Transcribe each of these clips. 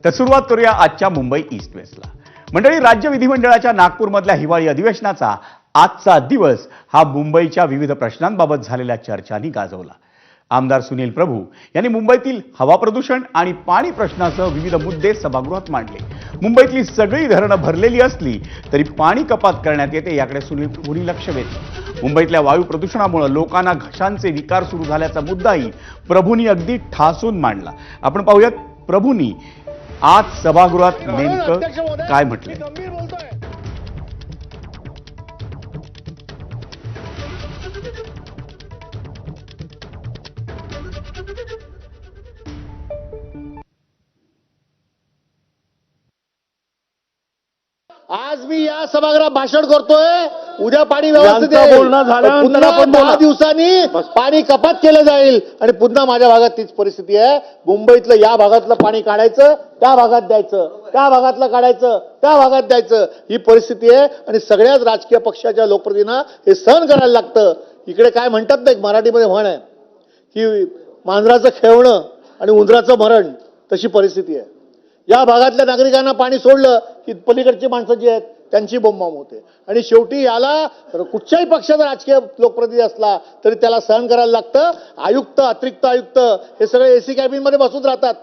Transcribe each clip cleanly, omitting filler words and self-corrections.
तर सुरुवात करूया आजच्या मुंबई ईस्ट वेस्टला। मंडळी, राज्य विधिमंडळाच्या नागपूरमधल्या हिवाळी अधिवेशनाचा आजचा दिवस हा मुंबईच्या विविध प्रश्नांबाबत झालेल्या चर्चांनी गाजवला। आमदार सुनील प्रभू यांनी मुंबईतील हवा प्रदूषण आणि पाणी प्रश्नासह विविध मुद्दे सभागृहात मांडले। मुंबईतली सगळी धरणं भरलेली असली तरी पाणी कपात करण्यात येते याकडे सुनील प्रभूंनी लक्ष वेधलं। मुंबईतल्या वायू प्रदूषणामुळे लोकांना घशांचे विकार सुरू झाल्याचा मुद्दाही प्रभूंनी अगदी ठासून मांडला। आपण पाहूयात प्रभूंनी आज सभागृहात नेमकं काय म्हटलंय। आज मी या सभागृहात भाषण करतोय। उद्या पाणी व्यवस्थित यांचं बोलणं झाल्यानंतर आपण बोला। 10 दिवसांनी पाणी कपात केलं जाईल आणि पुन्हा माझ्या भागात तीच परिस्थिती आहे। मुंबईतलं या भागातलं पाणी काढायचं, त्या भागात द्यायचं, त्या भागातलं काढायचं, त्या भागात द्यायचं, ही परिस्थिती आहे आणि सगळ्याच राजकीय पक्षाच्या लोकप्रतिनिधींना हे सहन करायला लागतं। इकडे काय म्हणतात ना, एक मराठीमध्ये म्हण आहे की मांजराचं खेळणं आणि उंदराचं मरण, तशी परिस्थिती आहे। या भागातल्या नागरिकांना पाणी सोडलं की पलीकडची माणसं जी आहेत त्यांची बोंबाबोंब होते आणि शेवटी याला कुठच्याही पक्षाचा राजकीय लोकप्रतिनिधी असला तरी त्याला सहन करायला लागतं। आयुक्त, अतिरिक्त आयुक्त हे सगळे एसी कॅबिन मध्ये बसून राहतात।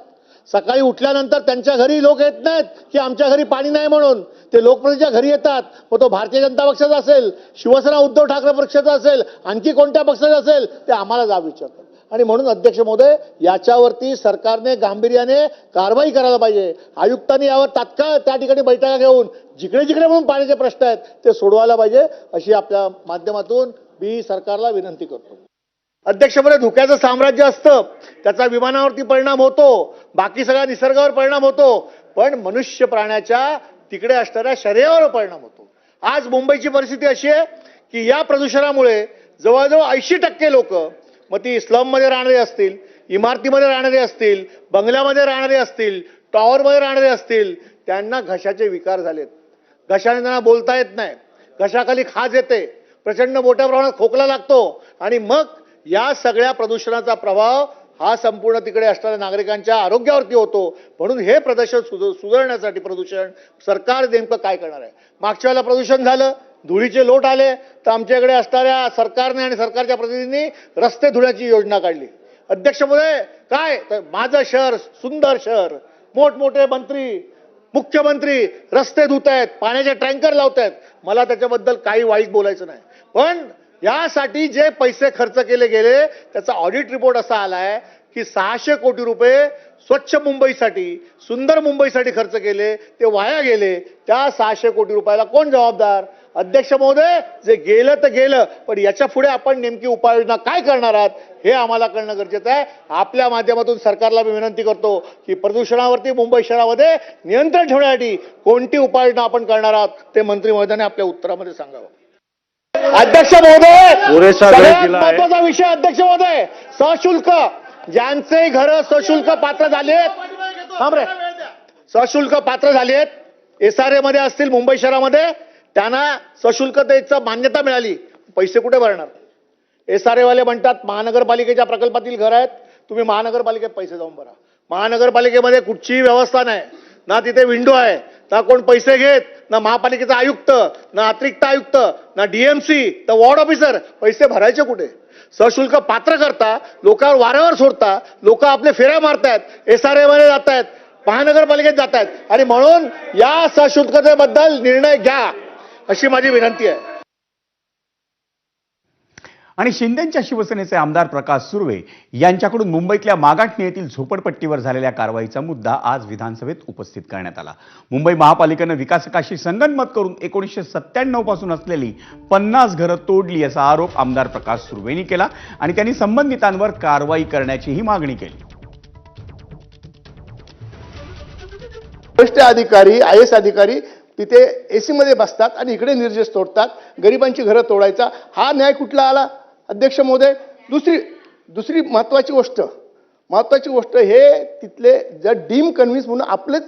सकाळी उठल्यानंतर त्यांच्या घरी लोक येत नाहीत की आमच्या घरी पाणी नाही म्हणून, ते लोकप्रतिनिधीच्या घरी येतात। मग तो भारतीय जनता पक्षाचा असेल, शिवसेना उद्धव ठाकरे पक्षाचा असेल, आणखी कोणत्या पक्षाचा असेल, ते आम्हाला जाब विचारतात। आणि म्हणून अध्यक्ष महोदय, याच्यावरती सरकारने गांभीर्याने कारवाई करायला पाहिजे। आयुक्तांनी यावर तात्काळ त्या ठिकाणी बैठका घेऊन जिकडे जिकडे म्हणून पाण्याचे प्रश्न आहेत ते सोडवायला पाहिजे, अशी आपल्या माध्यमातून मी सरकारला विनंती करतो। अध्यक्ष महोदय, धुक्याचं साम्राज्य असतं, त्याचा विमानावरती परिणाम होतो, बाकी सगळ्या निसर्गावर परिणाम होतो, पण मनुष्य प्राण्याच्या तिकडे असणाऱ्या शरीरावर परिणाम होतो। आज मुंबईची परिस्थिती अशी आहे की या प्रदूषणामुळे जवळजवळ 80% लोक, मग ती स्लम मध्ये राहणारे असतील, इमारतीमध्ये राहणारे असतील, बंगल्यामध्ये राहणारे असतील, टॉवरमध्ये राहणारे असतील, त्यांना घशाचे विकार झालेत। घशाने त्यांना बोलता येत नाही, घशाखाली खाज येते, प्रचंड मोठ्या प्रमाणात खोकला लागतो आणि मग या सगळ्या प्रदूषणाचा प्रभाव हा संपूर्ण तिकडे असणाऱ्या नागरिकांच्या आरोग्यावरती होतो। म्हणून हे प्रदूषण सुधारण्यासाठी प्रदूषण सरकार नेमकं काय करणार आहे। मागच्या वेळेला प्रदूषण झालं, धुळीचे लोट आले, तर आमच्याकडे असणाऱ्या सरकारने आणि सरकारच्या प्रतिनिधींनी रस्ते धुण्याची योजना काढली। अध्यक्ष महोदय, काय तर माझं शहर सुंदर शहर, मोठमोठे मंत्री, मुख्यमंत्री रस्ते धुत आहेत, पाण्याचे टँकर लावत आहेत, मला त्याच्याबद्दल काही वाईट बोलायचं नाही। पण यासाठी जे पैसे खर्च केले गेले त्याचा ऑडिट रिपोर्ट असा आलाय की 600 कोटी रुपये स्वच्छ मुंबईसाठी, सुंदर मुंबईसाठी खर्च केले, ते वाया गेले। त्या 600 कोटी रुपयाला कोण जबाबदार? अध्यक्ष महोदय, जे गेलं तर गेलं, पण याच्या पुढे आपण नेमकी उपाययोजना काय करणार आहात हे आम्हाला कळणं गरजेचं आहे। आपल्या माध्यमातून सरकारला मी विनंती करतो की प्रदूषणावरती मुंबई शहरामध्ये नियंत्रण ठेवण्यासाठी कोणती उपाययोजना आपण करणार आहात ते मंत्री महोदयाने आपल्या उत्तरामध्ये सांगावं। अध्यक्ष महोदय, सगळ्यात महत्त्वाचा विषय अध्यक्ष महोदय, सशुल्क ज्यांचे घर सशुल्क पात्र झालेत, सशुल्क पात्र झालेत, SRA मध्ये असतील मुंबई शहरामध्ये, त्यांना सशुल्कतेची मान्यता मिळाली, पैसे कुठे भरणार? SRA वाले म्हणतात महानगरपालिकेच्या प्रकल्पातील घर आहेत, तुम्ही महानगरपालिकेत पैसे जाऊन भरा। महानगरपालिकेमध्ये कुठचीही व्यवस्था नाही, ना तिथे विंडो आहे, ना कोण पैसे घेत, ना महापालिकेचा आयुक्त, ना अतिरिक्त आयुक्त, ना DMC, ना वॉर्ड ऑफिसर, पैसे भरायचे कुठे? सशुल्क पात्र करता, लोकांवर वाऱ्यावर सोडता, लोक आपले फेऱ्या मारतायत, SRA मध्ये जात आहेत, महानगरपालिकेत जात आहेत आणि म्हणून या सशुल्कतेबद्दल निर्णय घ्या अशी माझी विनंती आहे। आणि शिंदेच्या शिवसेनेचे आमदार प्रकाश सुर्वे यांच्याकडून मुंबईतल्या मागाटणे येथील झोपडपट्टीवर झालेल्या कारवाईचा मुद्दा आज विधानसभेत उपस्थित करण्यात आला। मुंबई महापालिकेनं विकासकाशी संगनमत करून 1997 पासून असलेली 50 घरं तोडली असा आरोप आमदार प्रकाश सुर्वे यांनी केला आणि त्यांनी संबंधितांवर कारवाई करण्याचीही मागणी केली। वरिष्ठ अधिकारी, IAS अधिकारी तिथे AC मध्ये बसतात आणि इकडे निर्देश तोडतात, गरिबांची घरं तोडायचा हा न्याय कुठला आला? अध्यक्ष महोदय, दुसरी महत्वाची गोष्ट हे तिथले जर डीम कन्व्हिन्स म्हणून आपलेच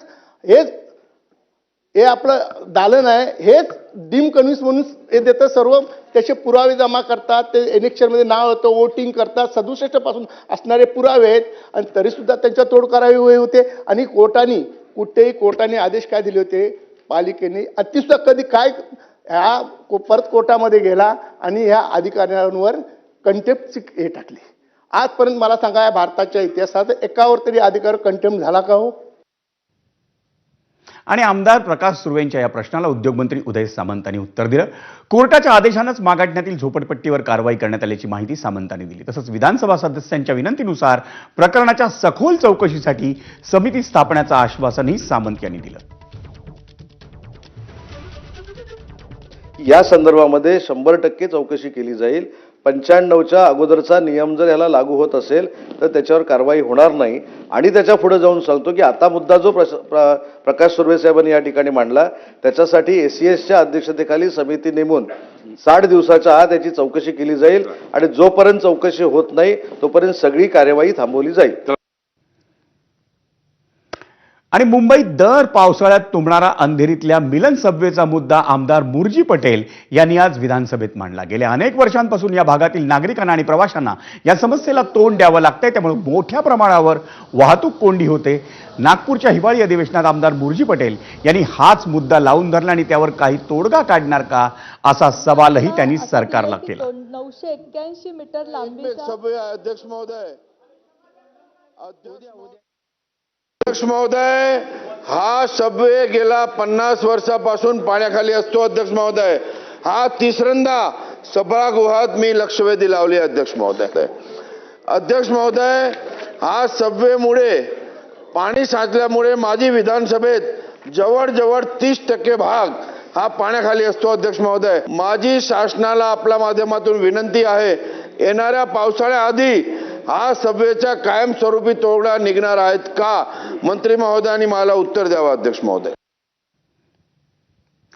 हे आपलं दालन आहे, हेच डीम कन्व्हिन्स म्हणून हे देतं, सर्व त्याचे पुरावे जमा करतात, ते इलेक्शन मध्ये नाव होतं, वोटिंग करतात, 67 पासून असणारे पुरावे आहेत आणि तरी सुद्धा त्यांच्या तोड करावी होते आणि कोर्टाने कुठेही कोर्टाने आदेश काय दिले होते पालिकेने आणि ती सुद्धा कधी काय ह्या परत कोर्टामध्ये गेला आणि ह्या अधिकाऱ्यांवर कंटेम्प्टची हे टाकली. आजपर्यंत मला सांगा या भारताच्या इतिहासात एकावर तरी अधिकार कंटेम्प्ट झाला का हो? आणि आमदार प्रकाश सुर्वेंच्या या प्रश्नाला उद्योगमंत्री उदय सामंतांनी उत्तर दिलं. कोर्टाच्या आदेशानंच मागाटण्यातील झोपडपट्टीवर कारवाई करण्यात आल्याची माहिती सामंतांनी दिली. तसंच विधानसभा सदस्यांच्या विनंतीनुसार प्रकरणाच्या सखोल चौकशीसाठी समिती स्थापण्याचं आश्वासनही सामंत यांनी दिलं. या संदर्भामध्ये 100% चौकशी केली जाईल. 95च्या अगोदरचा नियम जर याला लागू होत असेल तर त्याच्यावर कारवाई होणार नाही. आणि त्याच्या पुढे जाऊन सांगतो की आता मुद्दा जो प्रकाश सुर्वे साहेबांनी या ठिकाणी मांडला त्याच्यासाठी ACSच्या अध्यक्षतेखाली समिती नेमून 60 दिवसाच्या आत याची चौकशी केली जाईल आणि जोपर्यंत चौकशी होत नाही तोपर्यंत सगळी कार्यवाही थांबवली जाईल. आणि मुंबईत दर पावसाळ्यात तुंबणारा अंधेरीतल्या मिलन सबवेचा मुद्दा आमदार मुरजी पटेल यांनी आज विधानसभेत मांडला. गेल्या अनेक वर्षांपासून या भागातील नागरिकांना आणि प्रवाशांना या समस्येला तोंड द्यावं लागतंय. त्यामुळे मोठ्या प्रमाणावर वाहतूक कोंडी होते. नागपूरच्या हिवाळी अधिवेशनात आमदार मुरजी पटेल यांनी हाच मुद्दा लावून धरला आणि त्यावर काही तोडगा काढणार का असा सवालही त्यांनी सरकारला केला. 981 मीटर लांबीचा अध्यक्ष महोदय हा सबवे गेला 50 वर्षापासून पाण्याखाली असतो. अध्यक्ष महोदय हा तिसऱ्यांदा सभागृहात मी लक्षवेधी लावली. अध्यक्ष महोदय हा सबवेमुळे पाणी साचल्यामुळे माझी विधानसभेत जवळजवळ 30% भाग हा पाण्याखाली असतो. अध्यक्ष महोदय माझी शासनाला आपल्या माध्यमातून विनंती आहे येणाऱ्या पावसाळ्याआधी हा सबवेच्या कायमस्वरूपी तोडगा निघणार आहेत का? मंत्री महोदयांनी मला उत्तर द्यावं. अध्यक्ष महोदय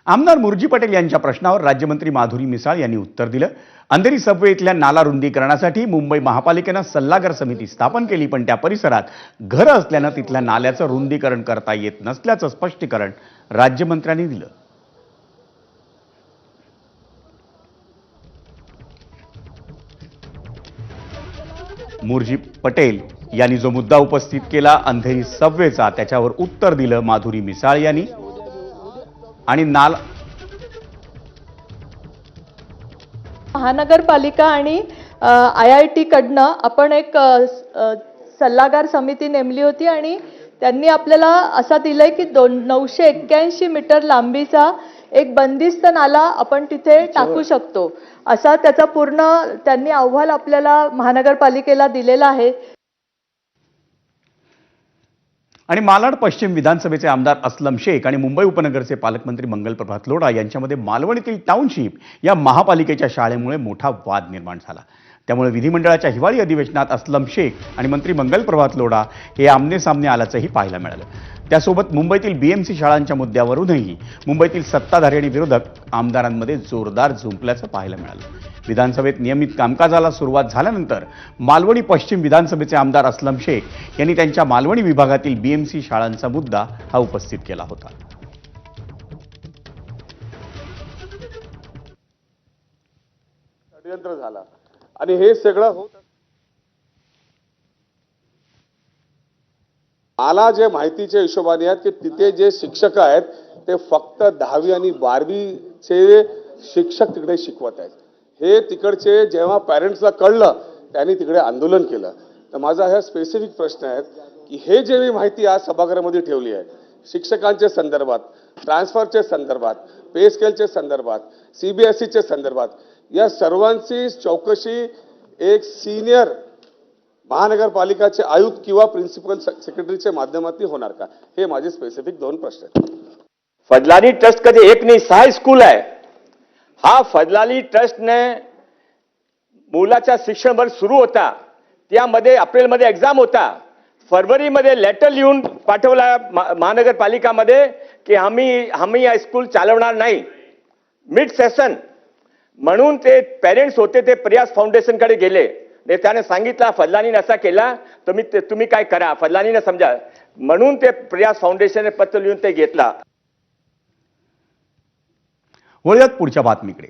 आमदार मुरजी पटेल यांच्या प्रश्नावर राज्यमंत्री माधुरी मिसाळ यांनी उत्तर दिलं. अंधेरी सबवे इथल्या नाला रुंदीकरणासाठी मुंबई महापालिकेनं सल्लागार समिती स्थापन केली पण त्या परिसरात घरं असल्यानं तिथल्या नाल्याचं रुंदीकरण करता येत नसल्याचं स्पष्टीकरण राज्यमंत्र्यांनी दिलं. मुरजी पटेल यांनी जो मुद्दा उपस्थित केला अंधेरी सबवेचा त्याच्यावर उत्तर दिलं माधुरी मिसाळ यांनी. आणि महानगरपालिका आणि IIT कडनं आपण एक सल्लागार समिती नेमली होती आणि त्यांनी आपल्याला असा दिलंय की 981 मीटर लांबीचा एक बंदिस्त नाला आपण तिथे टाकू शकतो असा त्याचा पूर्ण त्यांनी अहवाल आपल्याला महानगरपालिकेला दिलेला आहे. आणि मालाड पश्चिम विधानसभेचे आमदार असलम शेख आणि मुंबई उपनगरचे पालकमंत्री मंगलप्रभात लोढा यांच्यामध्ये मालवणीतील टाउनशिप या महापालिकेच्या शाळेमुळे मोठा वाद निर्माण झाला. त्यामुळे विधिमंडळाच्या हिवाळी अधिवेशनात असलम शेख आणि मंत्री मंगलप्रभात लोढा हे आमनेसामने आल्याचंही पाहायला मिळालं. त्यासोबत मुंबईतील BMC शाळांच्या मुद्द्यावरूनही मुंबईतील सत्ताधारी आणि विरोधक आमदारांमध्ये जोरदार झुंपल्याचं पाहायला मिळालं. विधानसभेत नियमित कामकाजाला सुरुवात झाल्यानंतर मालवणी पश्चिम विधानसभेचे आमदार असलम शेख यांनी त्यांच्या मालवणी विभागातील BMC शाळांचा मुद्दा हा उपस्थित केला होता. षडयंत्र झाला आणि हे सगळं होत मला जे माहितीच्या हिशोबाने आहेत की तिथे जे शिक्षक आहेत ते फक्त 10वी आणि 12वीचे शिक्षक तिकडे शिकवत आहेत. हे तिकडचे जेव्हा पॅरेंट्सला कळलं त्यांनी तिकडे आंदोलन केलं. तर माझा हा स्पेसिफिक प्रश्न आहे की हे जे मी माहिती आज सभागृहामध्ये ठेवली आहे शिक्षकांच्या संदर्भात, ट्रान्सफरच्या संदर्भात, पे स्केलच्या संदर्भात, CBSEच्या संदर्भात या सर्वांची चौकशी एक सिनियर महानगरपालिकाचे आयुक्त किंवा प्रिन्सिपल सेक्रेटरीच्या माध्यमातून होणार का? हे माझे स्पेसिफिक 2 प्रश्न आहेत. फडलानी ट्रस्ट कधी एक नाही 6 स्कूल आहे. हा फडलानी ट्रस्टने मुलाचा शिक्षण वर्ष सुरू होता त्यामध्ये एप्रिलमध्ये एक्झाम होता. फरवरीमध्ये लेटर लिहून पाठवला महानगरपालिकामध्ये की आम्ही या स्कूल चालवणार नाही मिड सेशन म्हणून ते पेरेंट्स होते ते प्रयास फाउंडेशनकडे गेले. त्याने सांगितलं फडलानीने असा केला तुम्ही काय करा फडलानीने समजा म्हणून ते प्रयास फाउंडेशनने पत्र लिहून ते घेतला. वळूयात पुढच्या बातमीकडे.